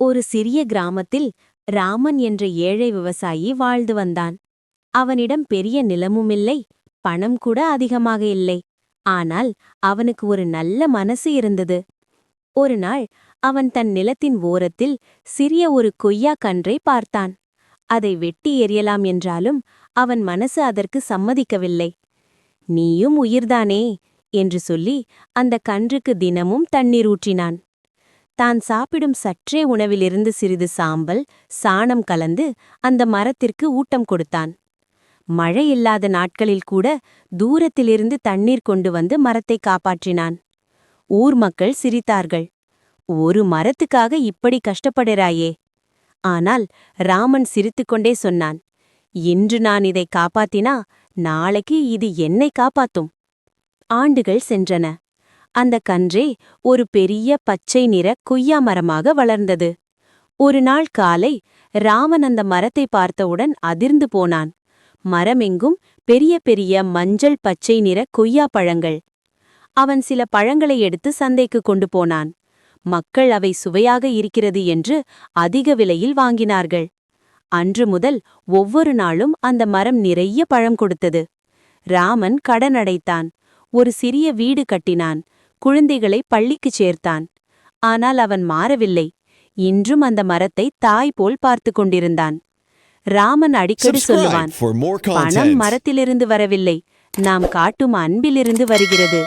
ஒரு சிறிய கிராமத்தில் ராமன் என்ற ஏழை விவசாயி வாழ்ந்து வந்தான். அவனிடம் பெரிய நிலமுமில்லை, பணம் கூட அதிகமாக இல்லை. ஆனால் அவனுக்கு ஒரு நல்ல மனசு இருந்தது. ஒரு நாள் அவன் தன் நிலத்தின் ஓரத்தில் சிறிய ஒரு கொய்யா கன்றை பார்த்தான். அதை வெட்டி எறியலாம் என்றாலும் அவன் மனசு அதற்கு சம்மதிக்கவில்லை. நீயும் உயிர்தானே என்று சொல்லி அந்த கன்றுக்கு தினமும் தண்ணீர் ஊற்றினான். தான் சாப்பிடும் சற்றே உணவிலிருந்து சிறிது சாம்பல், சாணம் கலந்து அந்த மரத்திற்கு ஊட்டம் கொடுத்தான். மழை இல்லாத நாட்களில் கூட தூரத்திலிருந்து தண்ணீர் கொண்டு வந்து மரத்தை காப்பாற்றினான். ஊர் மக்கள் சிரித்தார்கள். ஒரு மரத்துக்காக இப்படி கஷ்டப்படுறாயே. ஆனால் ராமன் சிரித்துக்கொண்டே சொன்னான், இன்று நான் இதை காப்பாத்தினா நாளைக்கு இது என்னை காப்பாத்தும். ஆண்டுகள் சென்றன. அந்த கன்றே ஒரு பெரிய பச்சை நிற கொய்யா மரமாக வளர்ந்தது. ஒரு நாள் காலை ராமன் அந்த மரத்தை பார்த்தவுடன் அதிர்ந்து போனான். மரமெங்கும் பெரிய பெரிய மஞ்சள் பச்சை நிற கொய்யா பழங்கள். அவன் சில பழங்களை எடுத்து சந்தைக்கு கொண்டு போனான். மக்கள் அவை சுவையாக இருக்கிறது என்று அதிக விலையில் வாங்கினார்கள். அன்று முதல் ஒவ்வொரு நாளும் அந்த மரம் நிறைய பழம் கொடுத்தது. ராமன் கடன் அடைத்தான். ஒரு சிறிய வீடு கட்டினான். குழந்தைகளை பள்ளிக்குச் சேர்த்தான். ஆனால் அவன் மாறவில்லை. இன்றும் அந்த மரத்தை தாய் போல் பார்த்து கொண்டிருந்தான். ராமன் அடிக்கடி சொல்லுவான், பணம் மரத்திலிருந்து வரவில்லை, நாம் காட்டும் அன்பிலிருந்து வருகிறது.